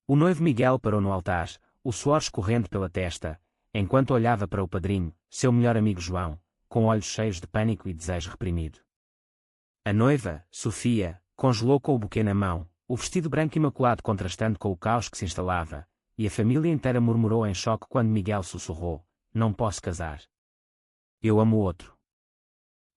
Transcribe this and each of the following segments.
O noivo Miguel parou no altar, o suor escorrendo pela testa, enquanto olhava para o padrinho, seu melhor amigo João, com olhos cheios de pânico e desejo reprimido. A noiva, Sofia, congelou com o buquê na mão, o vestido branco imaculado contrastando com o caos que se instalava, e a família inteira murmurou em choque quando Miguel sussurrou: "Não posso casar. Eu amo outro."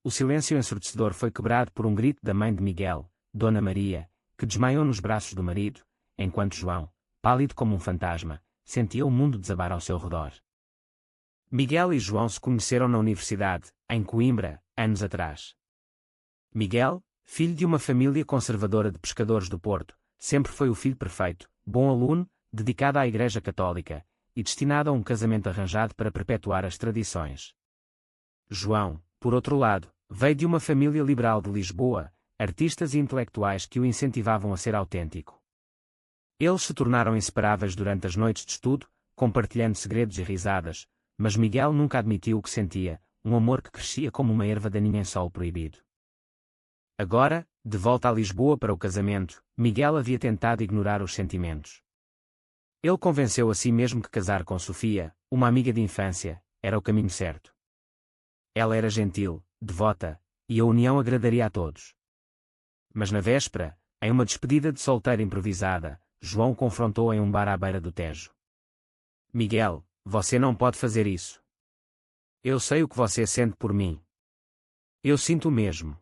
O silêncio ensurdecedor foi quebrado por um grito da mãe de Miguel, Dona Maria, que desmaiou nos braços do marido, enquanto João, pálido como um fantasma, sentia o mundo desabar ao seu redor. Miguel e João se conheceram na universidade, em Coimbra, anos atrás. Miguel, filho de uma família conservadora de pescadores do Porto, sempre foi o filho perfeito, bom aluno, dedicado à Igreja Católica, e destinado a um casamento arranjado para perpetuar as tradições. João, por outro lado, veio de uma família liberal de Lisboa, artistas e intelectuais que o incentivavam a ser autêntico. Eles se tornaram inseparáveis durante as noites de estudo, compartilhando segredos e risadas, mas Miguel nunca admitiu o que sentia, um amor que crescia como uma erva daninha em solo proibido. Agora, de volta a Lisboa para o casamento, Miguel havia tentado ignorar os sentimentos. Ele convenceu a si mesmo que casar com Sofia, uma amiga de infância, era o caminho certo. Ela era gentil, devota, e a união agradaria a todos. Mas na véspera, em uma despedida de solteiro improvisada, João confrontou em um bar à beira do Tejo. "Miguel, você não pode fazer isso. Eu sei o que você sente por mim. Eu sinto o mesmo."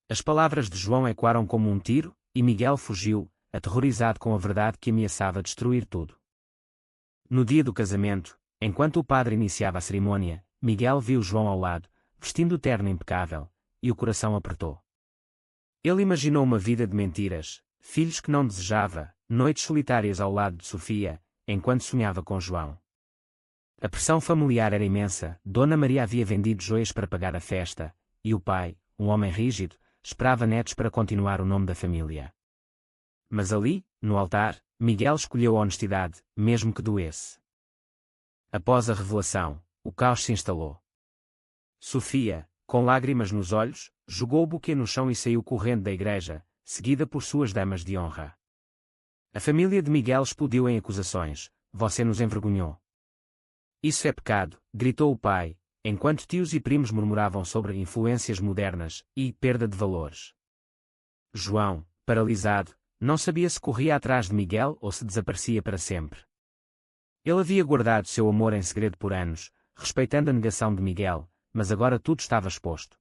As palavras de João ecoaram como um tiro, e Miguel fugiu, aterrorizado com a verdade que ameaçava destruir tudo. No dia do casamento, enquanto o padre iniciava a cerimônia, Miguel viu João ao lado, vestindo o terno impecável, e o coração apertou. Ele imaginou uma vida de mentiras, filhos que não desejava, noites solitárias ao lado de Sofia, enquanto sonhava com João. A pressão familiar era imensa, Dona Maria havia vendido joias para pagar a festa, e o pai, um homem rígido, esperava netos para continuar o nome da família. Mas ali, no altar, Miguel escolheu a honestidade, mesmo que doesse. Após a revelação, o caos se instalou. Sofia, com lágrimas nos olhos, jogou o buquê no chão e saiu correndo da igreja, seguida por suas damas de honra. A família de Miguel explodiu em acusações: "Você nos envergonhou." "Isso é pecado", gritou o pai, enquanto tios e primos murmuravam sobre influências modernas e perda de valores. João, paralisado, não sabia se corria atrás de Miguel ou se desaparecia para sempre. Ele havia guardado seu amor em segredo por anos, respeitando a negação de Miguel, mas agora tudo estava exposto.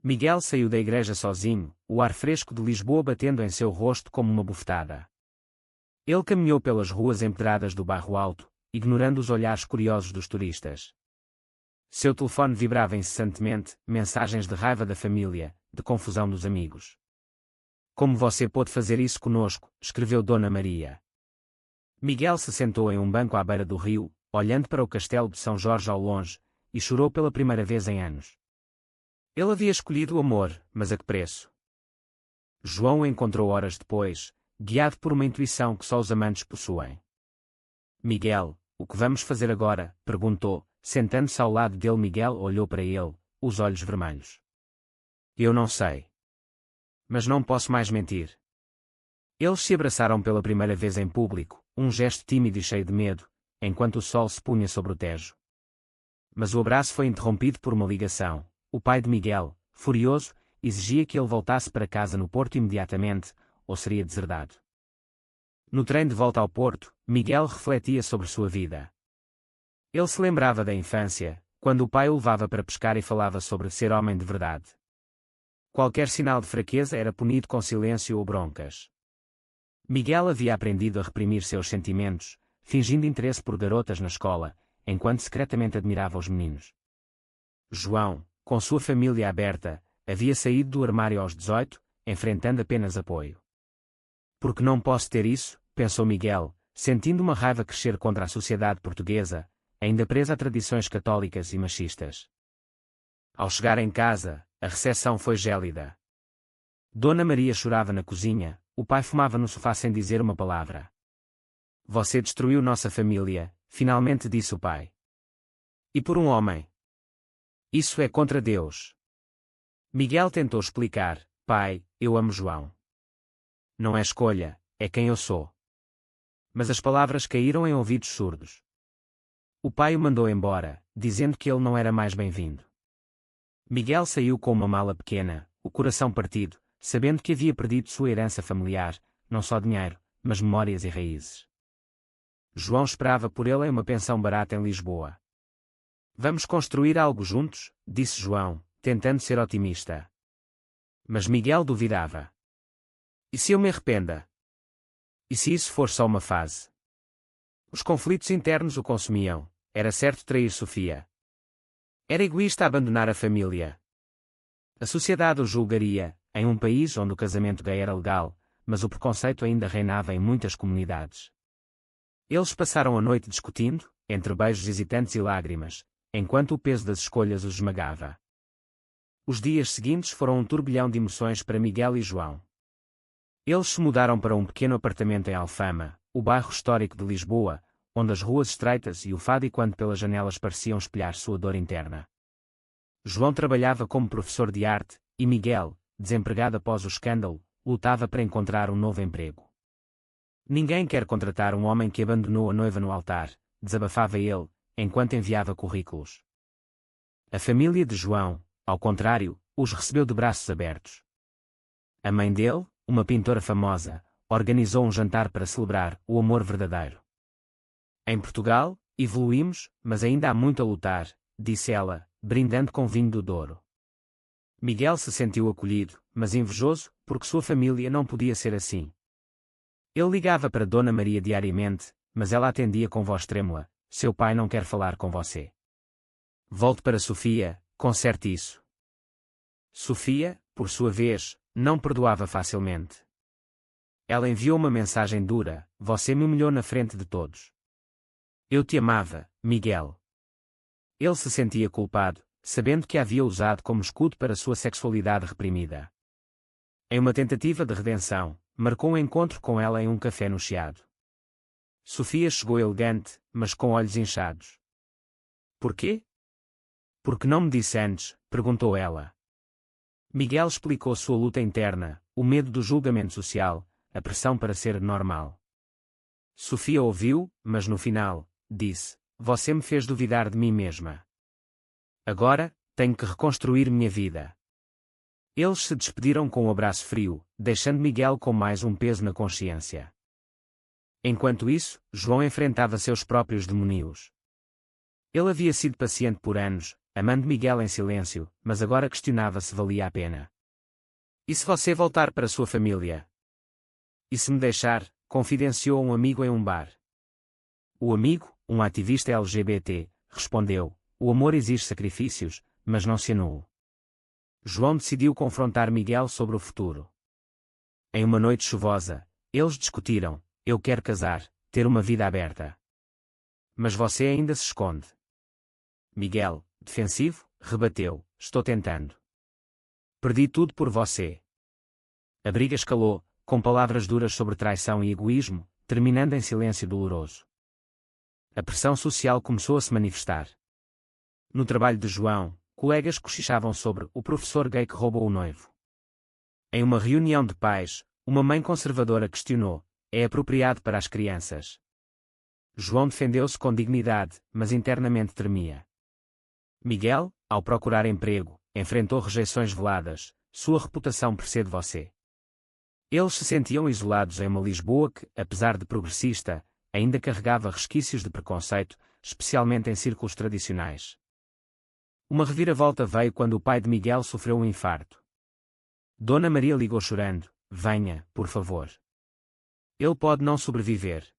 Miguel saiu da igreja sozinho, o ar fresco de Lisboa batendo em seu rosto como uma bufetada. Ele caminhou pelas ruas empedradas do Bairro Alto, ignorando os olhares curiosos dos turistas. Seu telefone vibrava incessantemente, mensagens de raiva da família, de confusão dos amigos. "Como você pôde fazer isso conosco?", escreveu Dona Maria. Miguel se sentou em um banco à beira do rio, olhando para o castelo de São Jorge ao longe, e chorou pela primeira vez em anos. Ele havia escolhido o amor, mas a que preço? João o encontrou horas depois, guiado por uma intuição que só os amantes possuem. "Miguel, o que vamos fazer agora?", perguntou, sentando-se ao lado dele. Miguel olhou para ele, os olhos vermelhos. "Eu não sei. Mas não posso mais mentir." Eles se abraçaram pela primeira vez em público, um gesto tímido e cheio de medo, enquanto o sol se punha sobre o Tejo. Mas o abraço foi interrompido por uma ligação. O pai de Miguel, furioso, exigia que ele voltasse para casa no Porto imediatamente, ou seria deserdado. No trem de volta ao Porto, Miguel refletia sobre sua vida. Ele se lembrava da infância, quando o pai o levava para pescar e falava sobre ser homem de verdade. Qualquer sinal de fraqueza era punido com silêncio ou broncas. Miguel havia aprendido a reprimir seus sentimentos, fingindo interesse por garotas na escola, enquanto secretamente admirava os meninos. João, com sua família aberta, havia saído do armário aos 18, enfrentando apenas apoio. "Porque não posso ter isso?", pensou Miguel, sentindo uma raiva crescer contra a sociedade portuguesa, ainda presa a tradições católicas e machistas. Ao chegar em casa, a recepção foi gélida. Dona Maria chorava na cozinha, o pai fumava no sofá sem dizer uma palavra. "Você destruiu nossa família", finalmente disse o pai. "E por um homem. Isso é contra Deus." Miguel tentou explicar: "Pai, eu amo João. Não é escolha, é quem eu sou." mas as palavras caíram em ouvidos surdos. O pai o mandou embora, dizendo que ele não era mais bem-vindo. Miguel saiu com uma mala pequena, o coração partido, sabendo que havia perdido sua herança familiar, não só dinheiro, mas memórias e raízes. João esperava por ele em uma pensão barata em Lisboa. Vamos construir algo juntos, disse João, tentando ser otimista. Mas Miguel duvidava. E se eu me arrependa? E se isso for só uma fase? Os conflitos internos o consumiam, era certo trair Sofia. Era egoísta abandonar a família. A sociedade o julgaria, em um país onde o casamento gay era legal, mas o preconceito ainda reinava em muitas comunidades. Eles passaram a noite discutindo, entre beijos hesitantes e lágrimas, enquanto o peso das escolhas os esmagava. Os dias seguintes foram um turbilhão de emoções para Miguel e João. Eles se mudaram para um pequeno apartamento em Alfama, o bairro histórico de Lisboa, onde as ruas estreitas e o fado quando pelas janelas pareciam espelhar sua dor interna. João trabalhava como professor de arte, e Miguel, desempregado após o escândalo, lutava para encontrar um novo emprego. Ninguém quer contratar um homem que abandonou a noiva no altar, desabafava ele, enquanto enviava currículos. A família de João, ao contrário, os recebeu de braços abertos. A mãe dele, uma pintora famosa, organizou um jantar para celebrar o amor verdadeiro. Em Portugal, evoluímos, mas ainda há muito a lutar, disse ela, brindando com vinho do Douro. Miguel se sentiu acolhido, mas invejoso, porque sua família não podia ser assim. Ele ligava para Dona Maria diariamente, mas ela atendia com voz trêmula: seu pai não quer falar com você. Volte para Sofia, conserte isso. Sofia, por sua vez, não perdoava facilmente. Ela enviou uma mensagem dura: você me humilhou na frente de todos. Eu te amava, Miguel. Ele se sentia culpado, sabendo que a havia usado como escudo para sua sexualidade reprimida. Em uma tentativa de redenção, marcou um encontro com ela em um café no Chiado. Sofia chegou elegante, mas com olhos inchados. Por quê? Porque não me disse antes, perguntou ela. Miguel explicou sua luta interna, o medo do julgamento social, a pressão para ser normal. Sofia ouviu, mas no final, disse: você me fez duvidar de mim mesma. Agora, tenho que reconstruir minha vida. Eles se despediram com um abraço frio, deixando Miguel com mais um peso na consciência. Enquanto isso, João enfrentava seus próprios demónios. Ele havia sido paciente por anos, amando Miguel em silêncio, mas agora questionava se valia a pena. E se você voltar para sua família? E se me deixar? Confidenciou um amigo em um bar. O amigo, um ativista LGBT, respondeu: o amor exige sacrifícios, mas não se anula. João decidiu confrontar Miguel sobre o futuro. Em uma noite chuvosa, eles discutiram: eu quero casar, ter uma vida aberta. Mas você ainda se esconde. Miguel, defensivo, rebateu: estou tentando. Perdi tudo por você. A briga escalou, com palavras duras sobre traição e egoísmo, terminando em silêncio doloroso. A pressão social começou a se manifestar. No trabalho de João, colegas cochichavam sobre o professor gay que roubou o noivo. Em uma reunião de pais, uma mãe conservadora questionou: é apropriado para as crianças? João defendeu-se com dignidade, mas internamente tremia. Miguel, ao procurar emprego, enfrentou rejeições veladas: sua reputação precede você. Eles se sentiam isolados em uma Lisboa que, apesar de progressista, ainda carregava resquícios de preconceito, especialmente em círculos tradicionais. Uma reviravolta veio quando o pai de Miguel sofreu um infarto. Dona Maria ligou chorando: venha, por favor. Ele pode não sobreviver.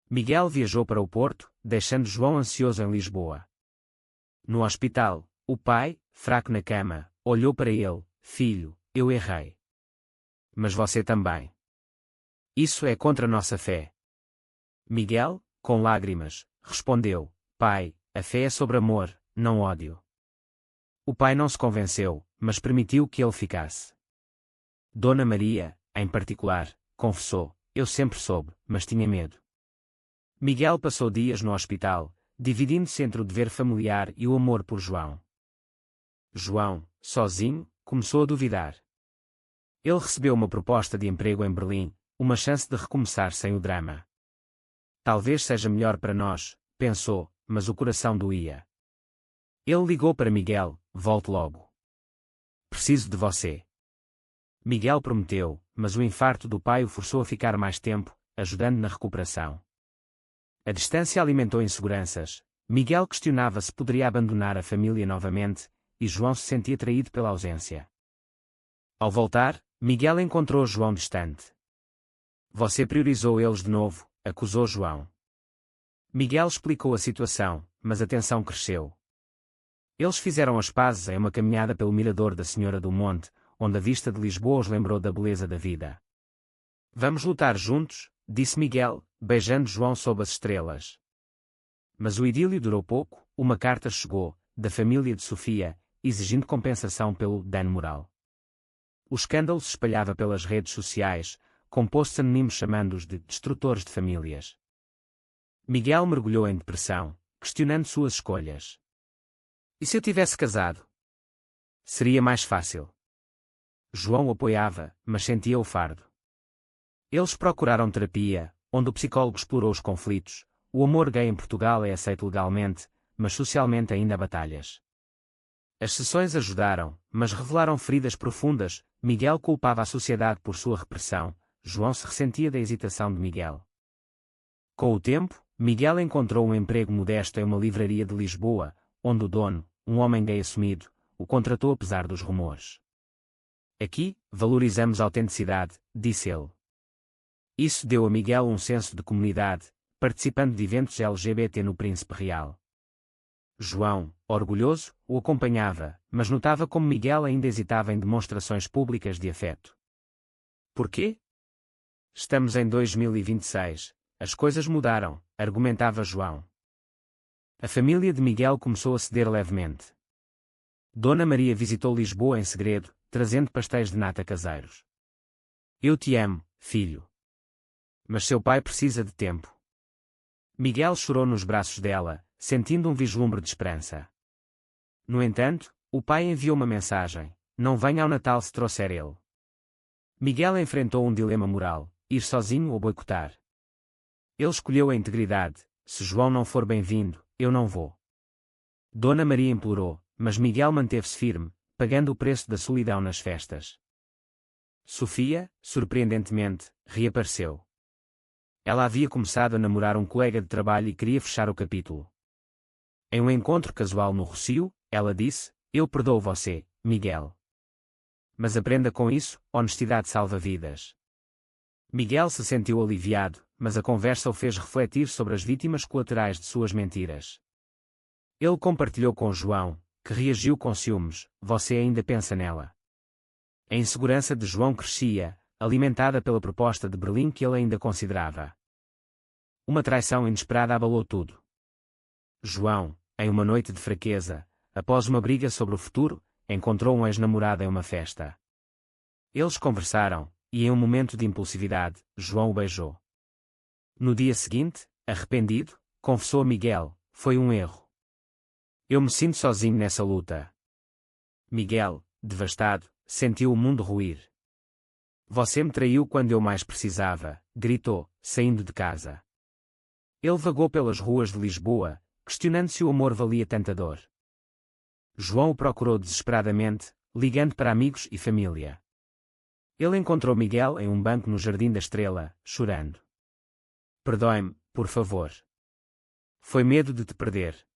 Miguel viajou para o Porto, deixando João ansioso em Lisboa. No hospital, o pai, fraco na cama, olhou para ele: filho, eu errei. Mas você também. Isso é contra nossa fé. Miguel, com lágrimas, respondeu: pai, a fé é sobre amor, não ódio. O pai não se convenceu, mas permitiu que ele ficasse. Dona Maria, em particular, confessou: eu sempre soube, mas tinha medo. Miguel passou dias no hospital, dividindo-se entre o dever familiar e o amor por João. João, sozinho, começou a duvidar. Ele recebeu uma proposta de emprego em Berlim, uma chance de recomeçar sem o drama. Talvez seja melhor para nós, pensou, mas o coração doía. Ele ligou para Miguel: volte logo. Preciso de você. Miguel prometeu, mas o infarto do pai o forçou a ficar mais tempo, ajudando na recuperação. A distância alimentou inseguranças. Miguel questionava se poderia abandonar a família novamente, e João se sentia traído pela ausência. Ao voltar, Miguel encontrou João distante. Você priorizou eles de novo, acusou João. Miguel explicou a situação, mas a tensão cresceu. Eles fizeram as pazes em uma caminhada pelo mirador da Senhora do Monte, onde a vista de Lisboa os lembrou da beleza da vida. Vamos lutar juntos, disse Miguel, beijando João sob as estrelas. Mas o idílio durou pouco. Uma carta chegou, da família de Sofia, exigindo compensação pelo dano moral. O escândalo se espalhava pelas redes sociais, com posts anónimos chamando-os de destrutores de famílias. Miguel mergulhou em depressão, questionando suas escolhas. E se eu tivesse casado? Seria mais fácil. João o apoiava, mas sentia o fardo. Eles procuraram terapia, onde o psicólogo explorou os conflitos. O amor gay em Portugal é aceito legalmente, mas socialmente ainda há batalhas. As sessões ajudaram, mas revelaram feridas profundas. Miguel culpava a sociedade por sua repressão. João se ressentia da hesitação de Miguel. Com o tempo, Miguel encontrou um emprego modesto em uma livraria de Lisboa, onde o dono, um homem gay assumido, o contratou apesar dos rumores. Aqui, valorizamos a autenticidade, disse ele. Isso deu a Miguel um senso de comunidade, participando de eventos LGBT no Príncipe Real. João, orgulhoso, o acompanhava, mas notava como Miguel ainda hesitava em demonstrações públicas de afeto. Por quê? Estamos em 2026, as coisas mudaram, argumentava João. A família de Miguel começou a ceder levemente. Dona Maria visitou Lisboa em segredo, trazendo pastéis de nata caseiros. Eu te amo, filho. Mas seu pai precisa de tempo. Miguel chorou nos braços dela, sentindo um vislumbre de esperança. No entanto, o pai enviou uma mensagem: não venha ao Natal se trouxer ele. Miguel enfrentou um dilema moral: ir sozinho ou boicotar. Ele escolheu a integridade: se João não for bem-vindo, eu não vou. Dona Maria implorou, mas Miguel manteve-se firme, pagando o preço da solidão nas festas. Sofia, surpreendentemente, reapareceu. Ela havia começado a namorar um colega de trabalho e queria fechar o capítulo. Em um encontro casual no Rossio, ela disse: eu perdoo você, Miguel. Mas aprenda com isso, honestidade salva vidas. Miguel se sentiu aliviado, mas a conversa o fez refletir sobre as vítimas colaterais de suas mentiras. Ele compartilhou com João, que reagiu com ciúmes: você ainda pensa nela? A insegurança de João crescia, alimentada pela proposta de Berlim que ele ainda considerava. Uma traição inesperada abalou tudo. João, em uma noite de fraqueza, após uma briga sobre o futuro, encontrou um ex-namorado em uma festa. Eles conversaram, e em um momento de impulsividade, João o beijou. No dia seguinte, arrependido, confessou a Miguel: foi um erro. Eu me sinto sozinho nessa luta. Miguel, devastado, sentiu o mundo ruir. Você me traiu quando eu mais precisava, gritou, saindo de casa. Ele vagou pelas ruas de Lisboa, questionando se o amor valia tanta dor. João o procurou desesperadamente, ligando para amigos e família. Ele encontrou Miguel em um banco no Jardim da Estrela, chorando. Perdoe-me, por favor. Foi medo de te perder.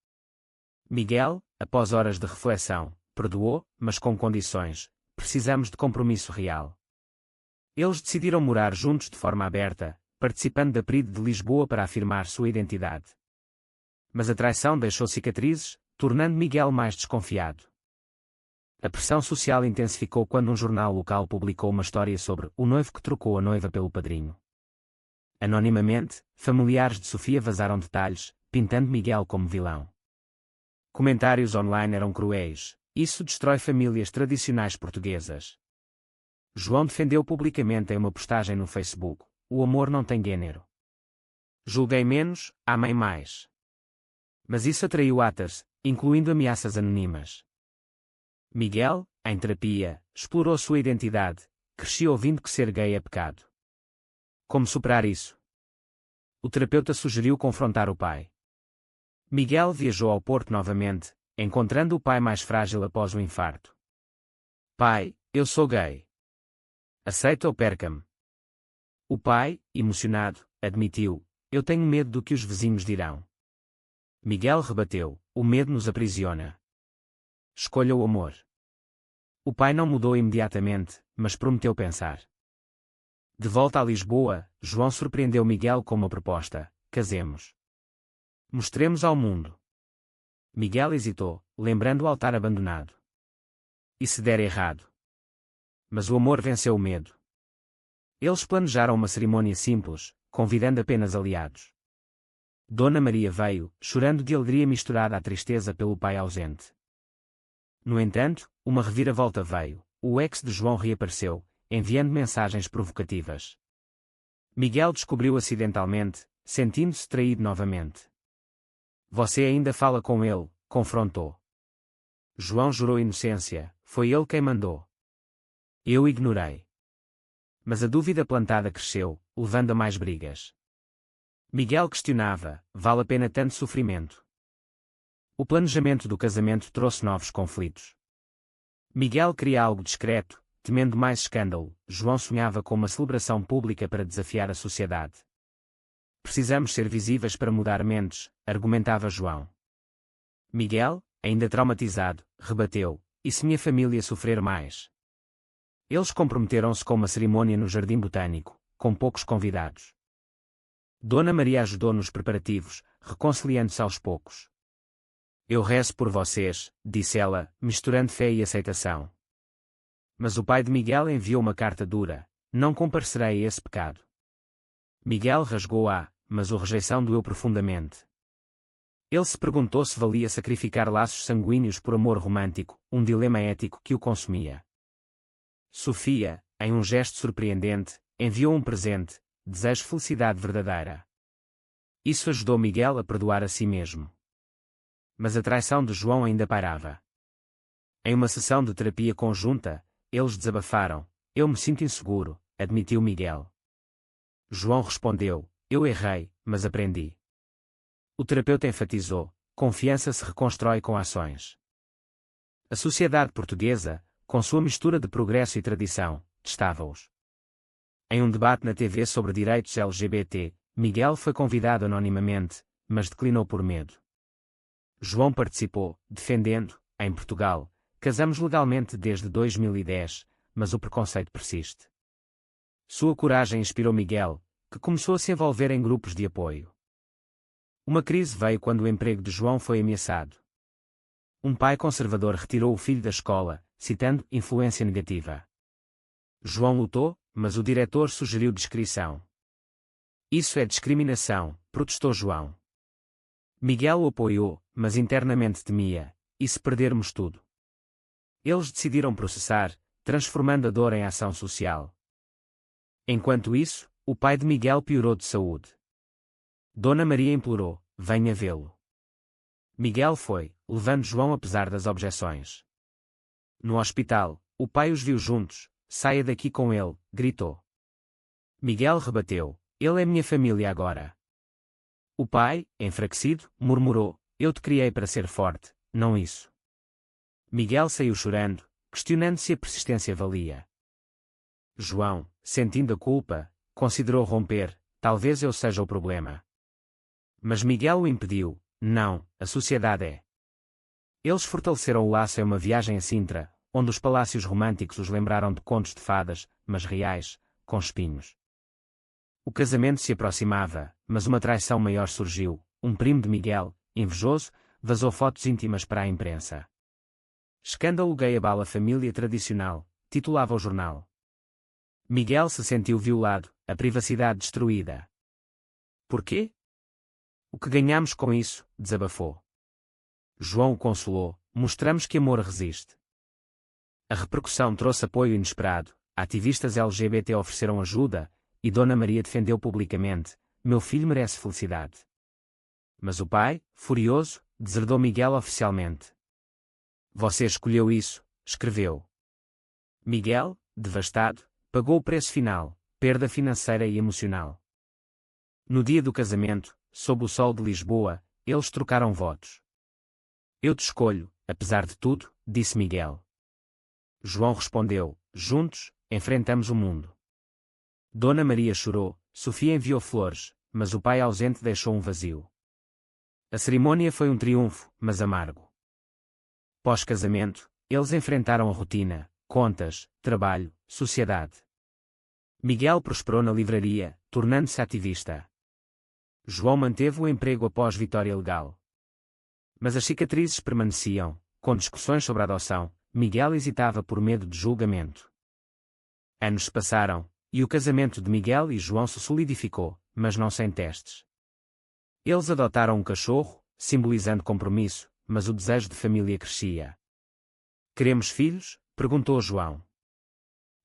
Miguel, após horas de reflexão, perdoou, mas com condições: precisamos de compromisso real. Eles decidiram morar juntos de forma aberta, participando da PRID de Lisboa para afirmar sua identidade. Mas a traição deixou cicatrizes, tornando Miguel mais desconfiado. A pressão social intensificou quando um jornal local publicou uma história sobre o noivo que trocou a noiva pelo padrinho. Anonimamente, familiares de Sofia vazaram detalhes, pintando Miguel como vilão. Comentários online eram cruéis: isso destrói famílias tradicionais portuguesas. João defendeu publicamente em uma postagem no Facebook: o amor não tem gênero. Julguei menos, amei mais. Mas isso atraiu haters, incluindo ameaças anônimas. Miguel, em terapia, explorou sua identidade, crescia ouvindo que ser gay é pecado. Como superar isso? O terapeuta sugeriu confrontar o pai. Miguel viajou ao Porto novamente, encontrando o pai mais frágil após o infarto. Pai, eu sou gay. Aceita ou perca-me? O pai, emocionado, admitiu: eu tenho medo do que os vizinhos dirão. Miguel rebateu: o medo nos aprisiona. Escolha o amor. O pai não mudou imediatamente, mas prometeu pensar. De volta a Lisboa, João surpreendeu Miguel com uma proposta: casemos. Mostremos ao mundo. Miguel hesitou, lembrando o altar abandonado. E se der errado? Mas o amor venceu o medo. Eles planejaram uma cerimônia simples, convidando apenas aliados. Dona Maria veio, chorando de alegria misturada à tristeza pelo pai ausente. No entanto, uma reviravolta veio. O ex de João reapareceu, enviando mensagens provocativas. Miguel descobriu acidentalmente, sentindo-se traído novamente. Você ainda fala com ele? Confrontou. João jurou inocência, foi ele quem mandou. Eu ignorei. Mas a dúvida plantada cresceu, levando a mais brigas. Miguel questionava: vale a pena tanto sofrimento? O planejamento do casamento trouxe novos conflitos. Miguel queria algo discreto, temendo mais escândalo. João sonhava com uma celebração pública para desafiar a sociedade. Precisamos ser visíveis para mudar mentes, argumentava João. Miguel, ainda traumatizado, rebateu: e se minha família sofrer mais? Eles comprometeram-se com uma cerimônia no Jardim Botânico, com poucos convidados. Dona Maria ajudou nos preparativos, reconciliando-se aos poucos. Eu rezo por vocês, disse ela, misturando fé e aceitação. Mas o pai de Miguel enviou uma carta dura: não comparecerei a esse pecado. Miguel rasgou-a, mas a rejeição doeu profundamente. Ele se perguntou se valia sacrificar laços sanguíneos por amor romântico, um dilema ético que o consumia. Sofia, em um gesto surpreendente, enviou um presente: desejo felicidade verdadeira. Isso ajudou Miguel a perdoar a si mesmo. Mas a traição de João ainda pairava. Em uma sessão de terapia conjunta, eles desabafaram: eu me sinto inseguro, admitiu Miguel. João respondeu: eu errei, mas aprendi. O terapeuta enfatizou: confiança se reconstrói com ações. A sociedade portuguesa, com sua mistura de progresso e tradição, testava-os. Em um debate na TV sobre direitos LGBT, Miguel foi convidado anonimamente, mas declinou por medo. João participou, defendendo: em Portugal, casamos legalmente desde 2010, mas o preconceito persiste. Sua coragem inspirou Miguel, que começou a se envolver em grupos de apoio. Uma crise veio quando o emprego de João foi ameaçado. Um pai conservador retirou o filho da escola, citando influência negativa. João lutou, mas o diretor sugeriu discrição. Isso é discriminação, protestou João. Miguel o apoiou, mas internamente temia: e se perdermos tudo? Eles decidiram processar, transformando a dor em ação social. Enquanto isso, o pai de Miguel piorou de saúde. Dona Maria implorou: venha vê-lo. Miguel foi, levando João apesar das objeções. No hospital, o pai os viu juntos: saia daqui com ele, gritou. Miguel rebateu: ele é minha família agora. O pai, enfraquecido, murmurou: eu te criei para ser forte, não isso. Miguel saiu chorando, questionando se a persistência valia. João, sentindo a culpa, considerou romper: talvez eu seja o problema. Mas Miguel o impediu: não, a sociedade é. Eles fortaleceram o laço em uma viagem a Sintra, onde os palácios românticos os lembraram de contos de fadas, mas reais, com espinhos. O casamento se aproximava, mas uma traição maior surgiu. Um primo de Miguel, invejoso, vazou fotos íntimas para a imprensa. Escândalo gay abala a família tradicional, titulava o jornal. Miguel se sentiu violado, a privacidade destruída. Por quê? O que ganhamos com isso? Desabafou. João o consolou: mostramos que amor resiste. A repercussão trouxe apoio inesperado, ativistas LGBT ofereceram ajuda, e Dona Maria defendeu publicamente: meu filho merece felicidade. Mas o pai, furioso, deserdou Miguel oficialmente. Você escolheu isso, escreveu. Miguel, devastado, pagou o preço final: perda financeira e emocional. No dia do casamento, sob o sol de Lisboa, eles trocaram votos. Eu te escolho, apesar de tudo, disse Miguel. João respondeu, juntos, enfrentamos o mundo. Dona Maria chorou, Sofia enviou flores, mas o pai ausente deixou um vazio. A cerimônia foi um triunfo, mas amargo. Pós-casamento, eles enfrentaram a rotina, contas, trabalho, sociedade. Miguel prosperou na livraria, tornando-se ativista. João manteve o emprego após vitória legal. Mas as cicatrizes permaneciam, com discussões sobre a adoção, Miguel hesitava por medo de julgamento. Anos se passaram, e o casamento de Miguel e João se solidificou, mas não sem testes. Eles adotaram um cachorro, simbolizando compromisso, mas o desejo de família crescia. Queremos filhos? Perguntou João.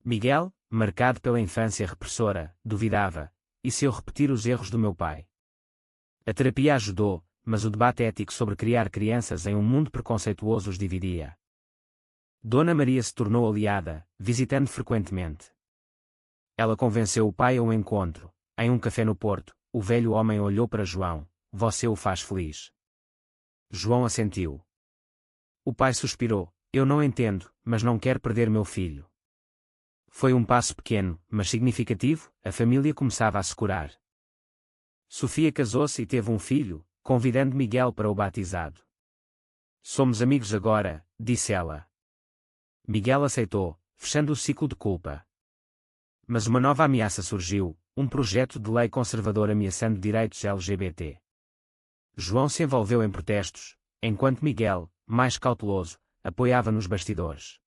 Miguel, marcado pela infância repressora, duvidava, e se eu repetir os erros do meu pai? A terapia ajudou, mas o debate ético sobre criar crianças em um mundo preconceituoso os dividia. Dona Maria se tornou aliada, visitando frequentemente. Ela convenceu o pai a um encontro. Em um café no Porto, o velho homem olhou para João. Você o faz feliz. João assentiu. O pai suspirou. Eu não entendo, mas não quero perder meu filho. Foi um passo pequeno, mas significativo, a família começava a se curar. Sofia casou-se e teve um filho, convidando Miguel para o batizado. Somos amigos agora, disse ela. Miguel aceitou, fechando o ciclo de culpa. Mas uma nova ameaça surgiu, um projeto de lei conservador ameaçando direitos LGBT. João se envolveu em protestos, enquanto Miguel, mais cauteloso, apoiava nos bastidores.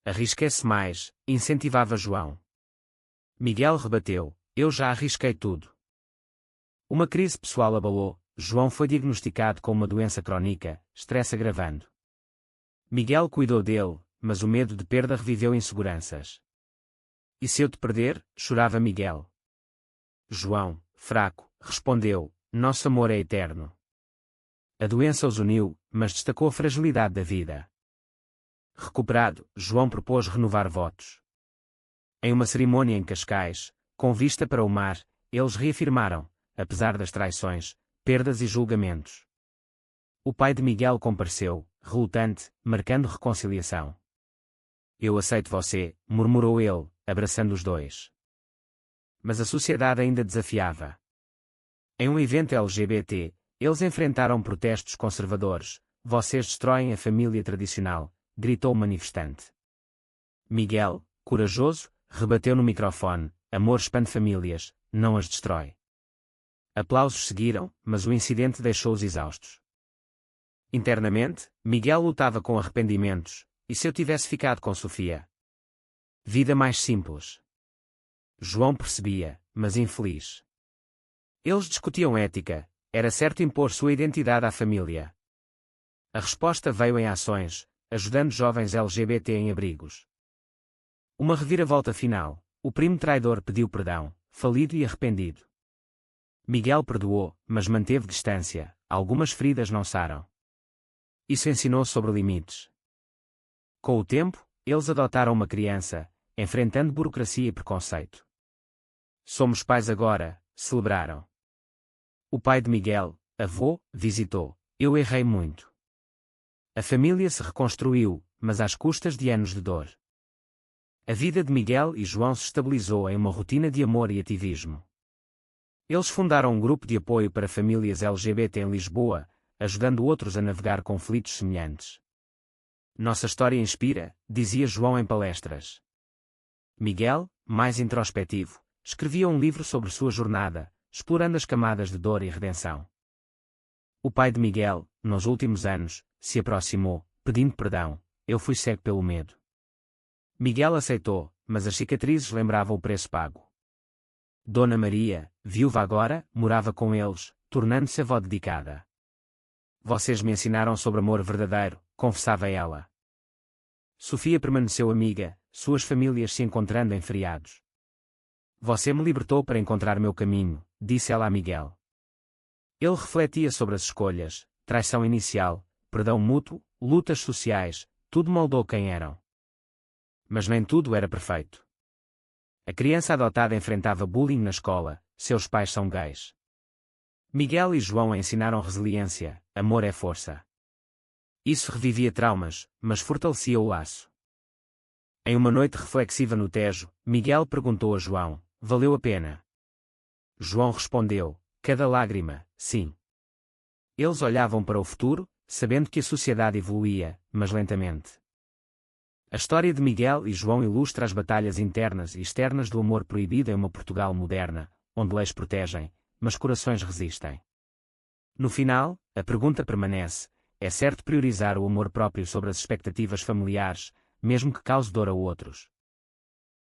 Arrisque-se mais, incentivava João. Miguel rebateu, eu já arrisquei tudo. Uma crise pessoal abalou, João foi diagnosticado com uma doença crónica, estresse agravando. Miguel cuidou dele, mas o medo de perda reviveu inseguranças. E se eu te perder? Chorava Miguel. João, fraco, respondeu, nosso amor é eterno. A doença os uniu, mas destacou a fragilidade da vida. Recuperado, João propôs renovar votos. Em uma cerimônia em Cascais, com vista para o mar, eles reafirmaram, apesar das traições, perdas e julgamentos. O pai de Miguel compareceu, relutante, marcando reconciliação. Eu aceito você, murmurou ele, abraçando os dois. Mas a sociedade ainda desafiava. Em um evento LGBT, eles enfrentaram protestos conservadores. Vocês destroem a família tradicional, gritou o manifestante. Miguel, corajoso, rebateu no microfone, amor expande famílias, não as destrói. Aplausos seguiram, mas o incidente deixou-os exaustos. Internamente, Miguel lutava com arrependimentos. E se eu tivesse ficado com Sofia? Vida mais simples. João percebia, mas infeliz. Eles discutiam ética, era certo impor sua identidade à família. A resposta veio em ações, ajudando jovens LGBT em abrigos. Uma reviravolta final, o primo traidor pediu perdão, falido e arrependido. Miguel perdoou, mas manteve distância, algumas feridas não saram. Isso ensinou sobre limites. Com o tempo, eles adotaram uma criança, enfrentando burocracia e preconceito. Somos pais agora, celebraram. O pai de Miguel, avô, visitou. Eu errei muito. A família se reconstruiu, mas às custas de anos de dor. A vida de Miguel e João se estabilizou em uma rotina de amor e ativismo. Eles fundaram um grupo de apoio para famílias LGBT em Lisboa, ajudando outros a navegar conflitos semelhantes. Nossa história inspira, dizia João em palestras. Miguel, mais introspectivo, escrevia um livro sobre sua jornada, explorando as camadas de dor e redenção. O pai de Miguel, nos últimos anos, se aproximou, pedindo perdão. Eu fui cego pelo medo. Miguel aceitou, mas as cicatrizes lembravam o preço pago. Dona Maria, viúva agora, morava com eles, tornando-se avó dedicada. Vocês me ensinaram sobre amor verdadeiro, confessava ela. Sofia permaneceu amiga, suas famílias se encontrando em feriados. Você me libertou para encontrar meu caminho, disse ela a Miguel. Ele refletia sobre as escolhas, traição inicial, perdão mútuo, lutas sociais, tudo moldou quem eram. Mas nem tudo era perfeito. A criança adotada enfrentava bullying na escola, seus pais são gays. Miguel e João ensinaram resiliência, amor é força. Isso revivia traumas, mas fortalecia o laço. Em uma noite reflexiva no Tejo, Miguel perguntou a João: valeu a pena? João respondeu: cada lágrima, sim. Eles olhavam para o futuro, sabendo que a sociedade evoluía, mas lentamente. A história de Miguel e João ilustra as batalhas internas e externas do amor proibido em uma Portugal moderna, onde leis protegem, mas corações resistem. No final, a pergunta permanece: é certo priorizar o amor próprio sobre as expectativas familiares, mesmo que cause dor a outros?